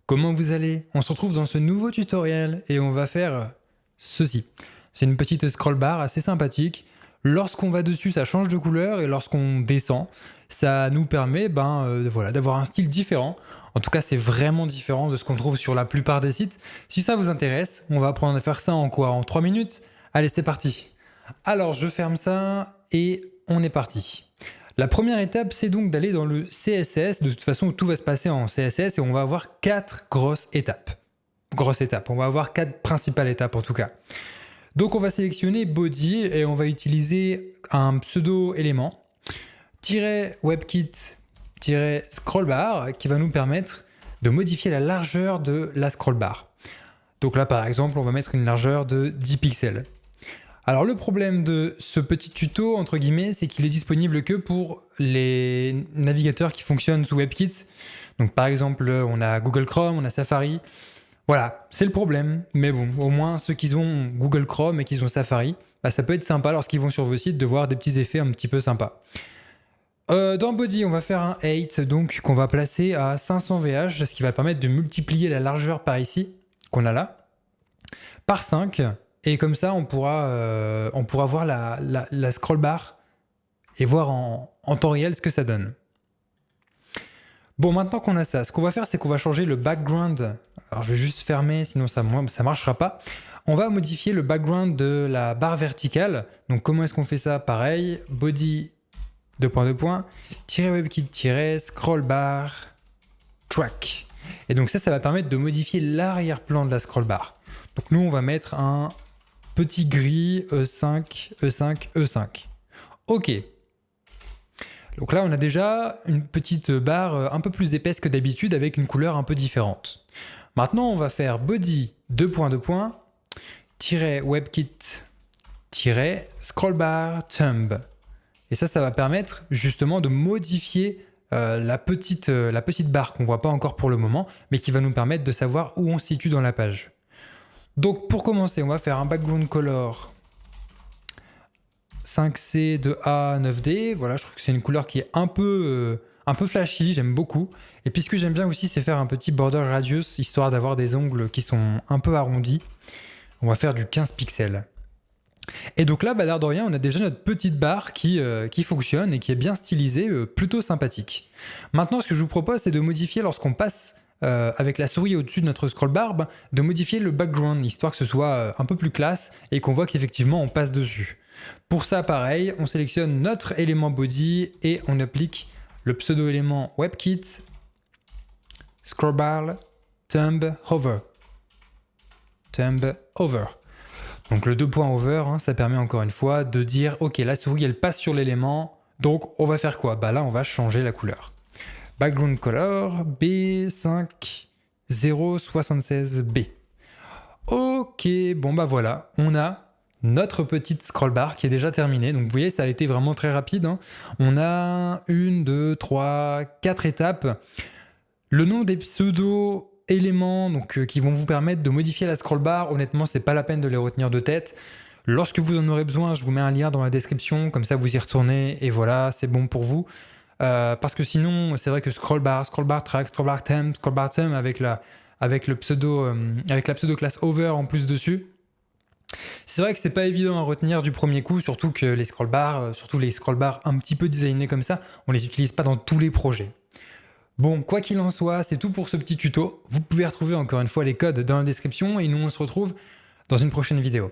Comment vous allez? On se retrouve dans ce nouveau tutoriel et on va faire ceci. C'est une petite scroll bar assez sympathique. Lorsqu'on va dessus, ça change de couleur et lorsqu'on descend, ça nous permet voilà, d'avoir un style différent. En tout cas, c'est vraiment différent de ce qu'on trouve sur la plupart des sites. Si ça vous intéresse, on va apprendre à faire ça en quoi? En 3 minutes? Allez, c'est parti. Alors, je ferme ça et on est parti. La première étape, c'est donc d'aller dans le CSS. De toute façon, tout va se passer en CSS et on va avoir 4 grosses étapes. On va avoir 4 principales étapes en tout cas. Donc on va sélectionner body et on va utiliser un pseudo-élément -webkit-scrollbar qui va nous permettre de modifier la largeur de la scrollbar. Donc là, par exemple, on va mettre une largeur de 10 pixels. Alors le problème de ce petit tuto, entre guillemets, c'est qu'il est disponible que pour les navigateurs qui fonctionnent sous WebKit. Donc par exemple, on a Google Chrome, on a Safari. Voilà, c'est le problème. Mais bon, au moins ceux qui ont Google Chrome et qui ont Safari, ça peut être sympa lorsqu'ils vont sur vos sites de voir des petits effets un petit peu sympas. Dans Body, on va faire un 8, donc qu'on va placer à 500 VH, ce qui va permettre de multiplier la largeur par ici, qu'on a là, par 5. Et comme ça, on pourra voir la scroll bar et voir en temps réel ce que ça donne. Bon, maintenant qu'on a ça, ce qu'on va faire, c'est qu'on va changer le background. Alors, je vais juste fermer, sinon ça ne marchera pas. On va modifier le background de la barre verticale. Donc, comment est-ce qu'on fait ça? Pareil, body, -webkit- scroll bar track. Et donc ça va permettre de modifier l'arrière-plan de la scroll bar. Donc, nous, on va mettre un petit gris E5, E5, E5. Ok. Donc là, on a déjà une petite barre un peu plus épaisse que d'habitude avec une couleur un peu différente. Maintenant, on va faire body -webkit-scrollbar thumb. Et ça va permettre justement de modifier la petite barre qu'on ne voit pas encore pour le moment, mais qui va nous permettre de savoir où on se situe dans la page. Donc pour commencer, on va faire un background color 5C de A 9D. Voilà, je trouve que c'est une couleur qui est un peu flashy, j'aime beaucoup. Et puis ce que j'aime bien aussi, c'est faire un petit border radius, histoire d'avoir des angles qui sont un peu arrondis. On va faire du 15 pixels. Et donc là, l'air de rien, on a déjà notre petite barre qui fonctionne et qui est bien stylisée, plutôt sympathique. Maintenant, ce que je vous propose, c'est de modifier lorsqu'on passe avec la souris au-dessus de notre scroll bar, de modifier le background, histoire que ce soit un peu plus classe et qu'on voit qu'effectivement on passe dessus. Pour ça, pareil, on sélectionne notre élément body et on applique le pseudo-élément WebKit, scrollbar, thumb, hover. Donc le 2 points over, ça permet encore une fois de dire ok, la souris elle passe sur l'élément, donc on va faire quoi? Là on va changer la couleur. Background color B5076B. Ok, bon voilà, on a notre petite scroll bar qui est déjà terminée. Donc vous voyez, ça a été vraiment très rapide. On a 1, 2, 3, 4 étapes. Le nom des pseudo-éléments qui vont vous permettre de modifier la scroll bar, honnêtement, c'est pas la peine de les retenir de tête. Lorsque vous en aurez besoin, je vous mets un lien dans la description, comme ça vous y retournez et voilà, c'est bon pour vous. Parce que sinon, c'est vrai que scroll bar track, scroll bar thumb avec la pseudo classe over en plus dessus. C'est vrai que c'est pas évident à retenir du premier coup, surtout que les scroll bars un petit peu designés comme ça, on les utilise pas dans tous les projets. Bon, quoi qu'il en soit, c'est tout pour ce petit tuto. Vous pouvez retrouver encore une fois les codes dans la description et nous on se retrouve dans une prochaine vidéo.